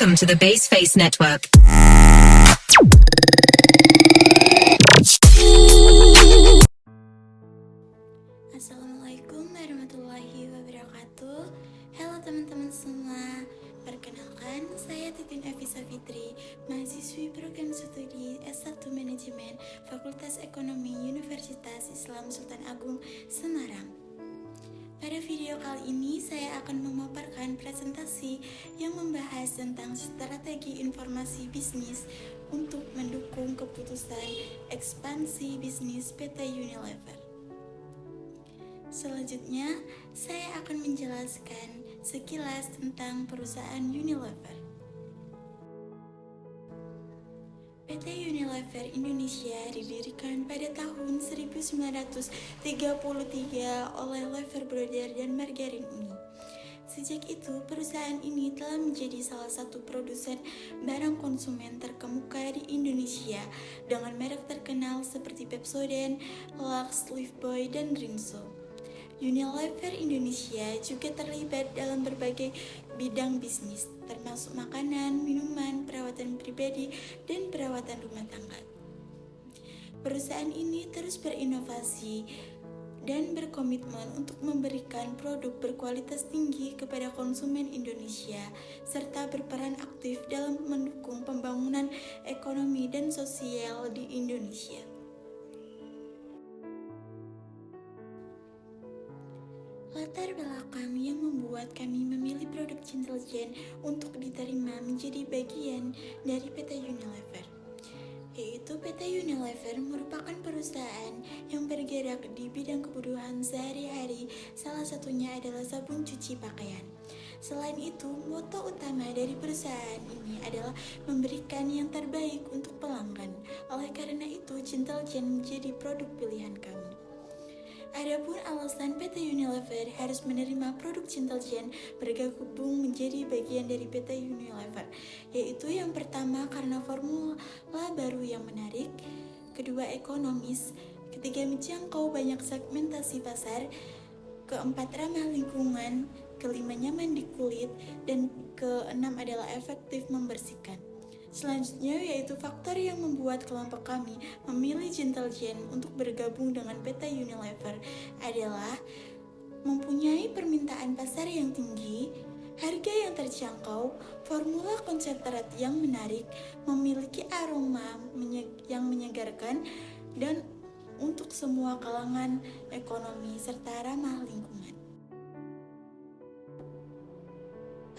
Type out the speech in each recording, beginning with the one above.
Welcome to the Baseface Network. Assalamualaikum warahmatullahi wabarakatuh. Halo teman-teman semua. Perkenalkan, saya Titin Evisa Fitri, mahasiswi program studi S1 Manajemen Fakultas Ekonomi Universitas Islam Sultan Agung, Semarang. Pada video kali ini saya akan memaparkan presentasi yang membahas tentang strategi informasi bisnis untuk mendukung keputusan ekspansi bisnis PT Unilever. Selanjutnya, saya akan menjelaskan sekilas tentang perusahaan Unilever. PT Unilever Indonesia didirikan pada tahun 1933 oleh Lever Brothers dan Margarin Uni. Sejak itu, perusahaan ini telah menjadi salah satu produsen barang konsumen terkemuka di Indonesia dengan merek terkenal seperti Pepsodent, Lux, Lifebuoy, dan Rinso. Unilever Indonesia juga terlibat dalam berbagai bidang bisnis, termasuk makanan, minuman, perawatan pribadi, dan perawatan rumah tangga. Perusahaan ini terus berinovasi dan berkomitmen untuk memberikan produk berkualitas tinggi kepada konsumen Indonesia, serta berperan aktif dalam mendukung pembangunan ekonomi dan sosial di Indonesia. Latar belakang yang membuat kami memilih produk Cintelgen untuk diterima menjadi bagian dari PT Unilever, yaitu PT Unilever merupakan perusahaan yang bergerak di bidang kebutuhan sehari-hari, salah satunya adalah sabun cuci pakaian. Selain itu, moto utama dari perusahaan ini adalah memberikan yang terbaik untuk pelanggan. Oleh karena itu, Cintelgen menjadi produk pilihan kami. Adapun alasan PT Unilever harus menerima produk Cintelgen bergabung menjadi bagian dari PT Unilever, yaitu yang pertama karena formula baru yang menarik, kedua ekonomis, ketiga menjangkau banyak segmentasi pasar, keempat ramah lingkungan, kelima nyaman di kulit, dan keenam adalah efektif membersihkan. Selanjutnya yaitu faktor yang membuat kelompok kami memilih Cintelgen untuk bergabung dengan PT Unilever adalah mempunyai permintaan pasar yang tinggi, harga yang terjangkau, formula konsentrat yang menarik, memiliki aroma yang menyegarkan, dan untuk semua kalangan ekonomi serta ramah lingkungan.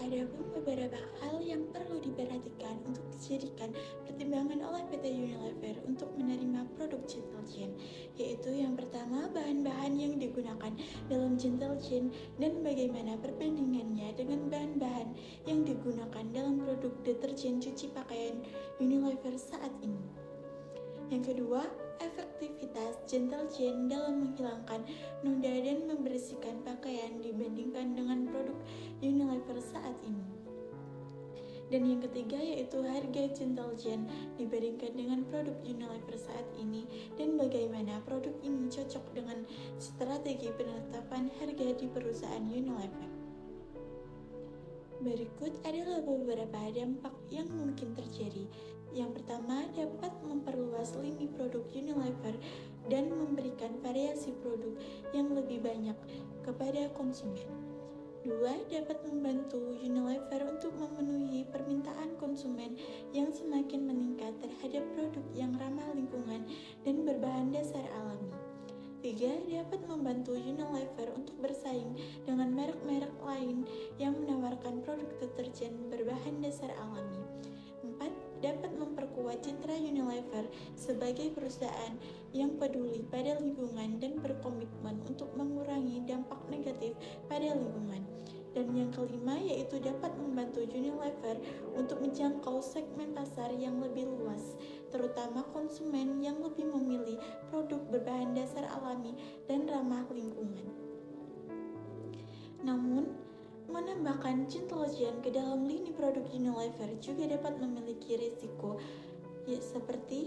Ada pun beberapa hal yang perlu diperhatikan untuk dijadikan pertimbangan oleh PT Unilever untuk menerima produk Cintelgen, yaitu yang pertama bahan-bahan yang digunakan dalam Cintelgen dan bagaimana perbandingannya dengan bahan-bahan yang digunakan dalam produk deterjen cuci pakaian Unilever saat ini. Yang kedua, efektivitas Cintelgen dalam menghilangkan noda dan membersihkan pakaian dibandingkan dengan produk Unilever saat ini. Dan yang ketiga yaitu harga Cintelgen dibandingkan dengan produk Unilever saat ini dan bagaimana produk ini cocok dengan strategi penetapan harga di perusahaan Unilever. Berikut adalah beberapa dampak yang mungkin terjadi. Yang pertama, dapat memperluas lini produk Unilever dan memberikan variasi produk yang lebih banyak kepada konsumen. 2. Dapat membantu Unilever untuk memenuhi permintaan konsumen yang semakin meningkat terhadap produk yang ramah lingkungan dan berbahan dasar alami. 3. Dapat membantu Unilever untuk bersaing dengan merek-merek lain yang menawarkan produk deterjen berbahan dasar alami. 4. Dapat memperkuat citra Unilever sebagai perusahaan yang peduli pada lingkungan dan berkomitmen untuk mengurangi dampak negatif pada lingkungan. Dan yang kelima yaitu dapat membantu Unilever untuk menjangkau segmen pasar yang lebih luas, terutama konsumen yang lebih memilih produk berbahan dasar alami dan ramah lingkungan. Namun, menambahkan Cintelgen ke dalam lini produk Unilever juga dapat memiliki risiko, seperti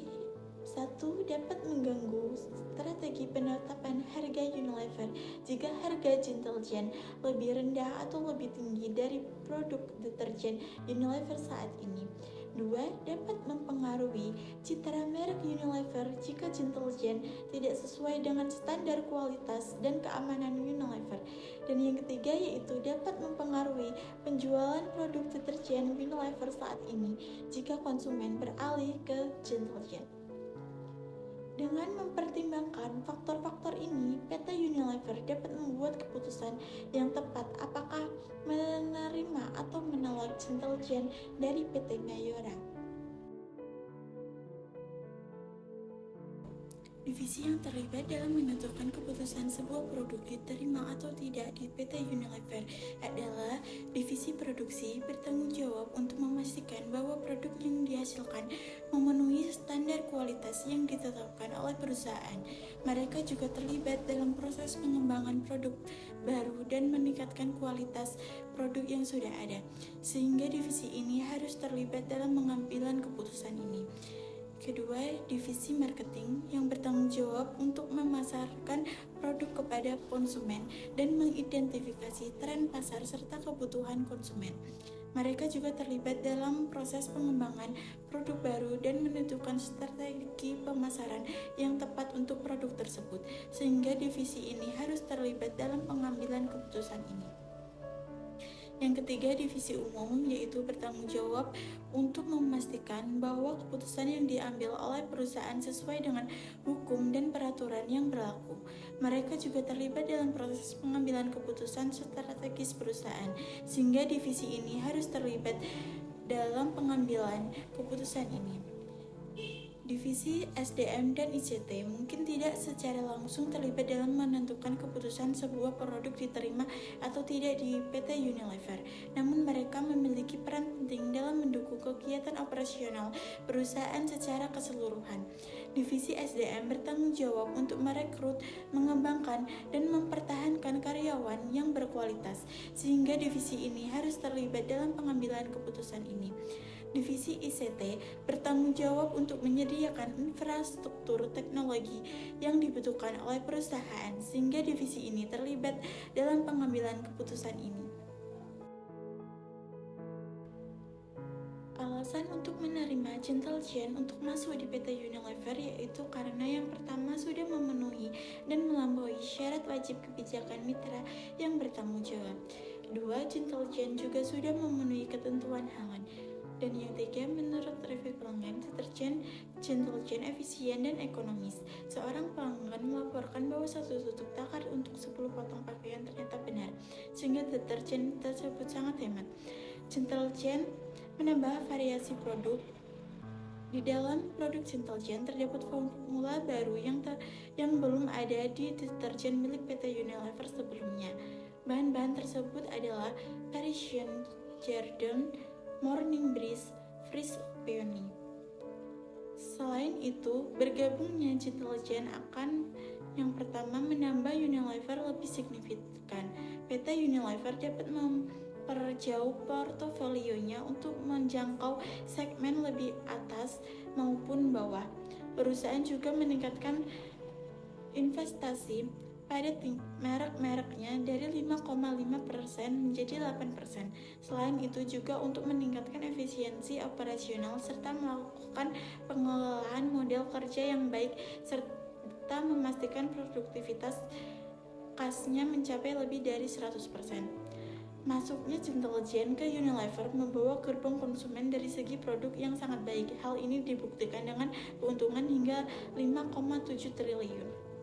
Satu, dapat mengganggu strategi penetapan harga Unilever jika harga Gentle-Gen lebih rendah atau lebih tinggi dari produk deterjen Unilever saat ini. Dua, dapat mempengaruhi citra merek Unilever jika Gentle-Gen tidak sesuai dengan standar kualitas dan keamanan Unilever. Dan yang ketiga yaitu dapat mempengaruhi penjualan produk deterjen Unilever saat ini jika konsumen beralih ke Gentle-Gen. Dengan mempertimbangkan faktor-faktor ini, PT Unilever dapat membuat keputusan yang tepat apakah menerima atau menolak Gentle-Gen dari PT Mayora. Divisi yang terlibat dalam menentukan keputusan sebuah produk diterima atau tidak di PT Unilever adalah divisi produksi, bertanggung jawab untuk memastikan bahwa produk yang dihasilkan memenuhi standar kualitas yang ditetapkan oleh perusahaan. Mereka juga terlibat dalam proses pengembangan produk baru dan meningkatkan kualitas produk yang sudah ada, sehingga divisi ini harus terlibat dalam pengambilan keputusan ini. Kedua, divisi marketing yang bertanggung jawab untuk memasarkan produk kepada konsumen dan mengidentifikasi tren pasar serta kebutuhan konsumen. Mereka juga terlibat dalam proses pengembangan produk baru dan menentukan strategi pemasaran yang tepat untuk produk tersebut, sehingga divisi ini harus terlibat dalam pengambilan keputusan ini. Yang ketiga, divisi umum, yaitu bertanggung jawab untuk memastikan bahwa keputusan yang diambil oleh perusahaan sesuai dengan hukum dan peraturan yang berlaku. Mereka juga terlibat dalam proses pengambilan keputusan strategis perusahaan, sehingga divisi ini harus terlibat dalam pengambilan keputusan ini. Divisi SDM dan ICT mungkin tidak secara langsung terlibat dalam menentukan keputusan sebuah produk diterima atau tidak di PT Unilever. Namun mereka memiliki peran penting dalam mendukung kegiatan operasional perusahaan secara keseluruhan. Divisi SDM bertanggung jawab untuk merekrut, mengembangkan, dan mempertahankan karyawan yang berkualitas, sehingga divisi ini harus terlibat dalam pengambilan keputusan ini. Divisi ICT bertanggung jawab untuk menyediakan infrastruktur teknologi yang dibutuhkan oleh perusahaan, sehingga divisi ini terlibat dalam pengambilan keputusan ini. Alasan untuk menerima Gentle-Gen untuk masuk di PT Unilever yaitu karena yang pertama sudah memenuhi dan melampaui syarat wajib kebijakan mitra yang bertanggung jawab. Dua, Gentle-Gen juga sudah memenuhi ketentuan halal. Dan yang ketiga, menurut review pelanggan, deterjen Gentle-Gen efisien dan ekonomis. Seorang pelanggan melaporkan bahwa satu tutup takar untuk 10 potong pakaian ternyata benar, sehingga deterjen tersebut sangat hemat. Gentle-Gen menambah variasi produk. Di dalam produk Gentle-Gen terdapat formula baru yang belum ada di deterjen milik PT Unilever sebelumnya. Bahan-bahan tersebut adalah Parisian Jardin, Morning Breeze, Fresh Peony. Selain itu, bergabungnya Gentle-Gen akan yang pertama menambah Unilever lebih signifikan. PT Unilever dapat memperjauh portofolionya untuk menjangkau segmen lebih atas maupun bawah. Perusahaan juga meningkatkan investasi pada merek-mereknya dari 5,5% menjadi 8%. Selain itu juga untuk meningkatkan efisiensi operasional serta melakukan pengelolaan model kerja yang baik serta memastikan produktivitas kasnya mencapai lebih dari 100%. Masuknya Gentle-Gen ke Unilever membawa gerbong konsumen dari segi produk yang sangat baik. Hal ini dibuktikan dengan keuntungan hingga 5,7 triliun.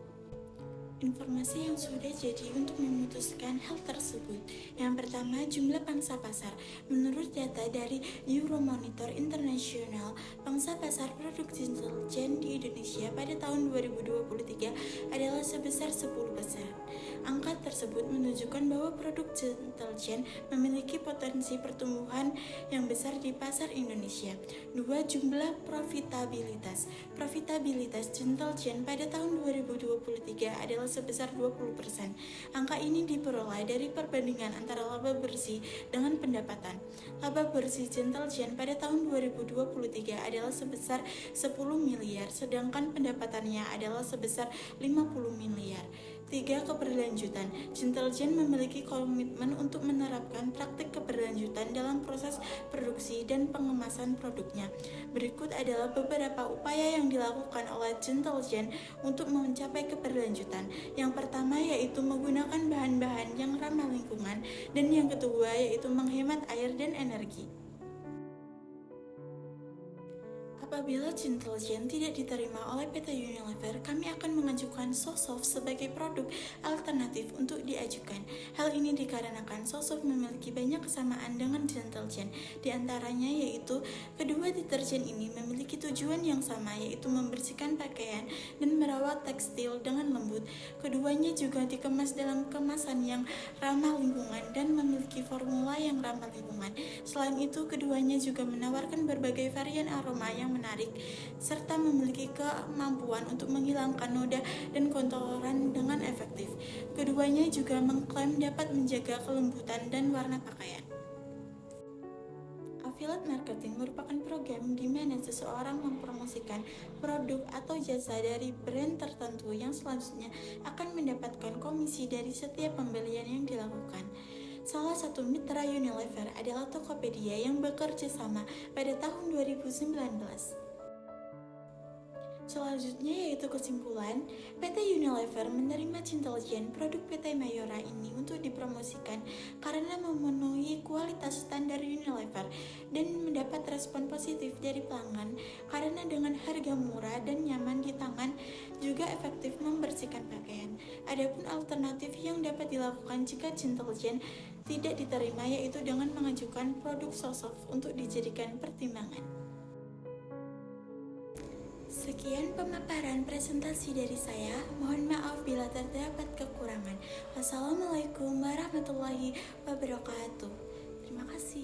Informasi yang sudah jadi untuk memutuskan hal tersebut. Yang pertama, jumlah pangsa pasar. Menurut data dari Euromonitor International, pangsa pasar produk Gentle-Gen di Indonesia pada tahun 2023 adalah sebesar 10%. Angka tersebut menunjukkan bahwa produk Gentle-Gen memiliki potensi pertumbuhan yang besar di pasar Indonesia. 2. Jumlah profitabilitas. Profitabilitas Gentle-Gen pada tahun 2023 adalah sebesar 20%. Angka ini diperoleh dari perbandingan antara laba bersih dengan pendapatan. Laba bersih Gentle Giant pada tahun 2023 adalah sebesar 10 miliar, sedangkan pendapatannya adalah sebesar 50 miliar. 3. Keberlanjutan. Gentle Giant memiliki komitmen untuk menerapkan praktik keberlanjutan dalam proses produksi dan pengemasan produknya. Berikut adalah beberapa upaya yang dilakukan oleh Gentle Giant untuk mencapai keberlanjutan. Yang pertama yaitu menggunakan bahan-bahan yang ramah lingkungan, dan yang kedua yaitu menghemat air dan energi. Apabila Gentle Giant tidak diterima oleh PT Unilever, kami akan mengajukan Sosoft sebagai produk alternatif untuk diajukan. Hal ini dikarenakan Sosoft memiliki banyak kesamaan dengan Gentle Giant. Di antaranya yaitu kedua deterjen ini memiliki tujuan yang sama, yaitu membersihkan pakaian dan merawat tekstil dengan lembut. Keduanya juga dikemas dalam kemasan yang ramah lingkungan dan memiliki formula yang ramah lingkungan. Selain itu, keduanya juga menawarkan berbagai varian aroma yang menarik, serta memiliki kemampuan untuk menghilangkan noda dan kotoran dengan efektif. Keduanya juga mengklaim dapat menjaga kelembutan dan warna pakaian. Affiliate marketing merupakan program di mana seseorang mempromosikan produk atau jasa dari brand tertentu yang selanjutnya akan mendapatkan komisi dari setiap pembelian yang dilakukan. Salah satu mitra Unilever adalah Tokopedia yang bekerja sama pada tahun 2019. Selanjutnya yaitu kesimpulan, PT Unilever menerima Gentle Giant produk PT Mayora ini untuk dipromosikan karena memenuhi kualitas standar Unilever dan mendapat respon positif dari pelanggan karena dengan harga murah dan nyaman di tangan juga efektif membersihkan pakaian. Adapun alternatif yang dapat dilakukan jika Gentle Giant tidak diterima yaitu dengan mengajukan produk Sosoft untuk dijadikan pertimbangan. Sekian pemaparan presentasi dari saya. Mohon maaf bila terdapat kekurangan. Wassalamualaikum warahmatullahi wabarakatuh. Terima kasih.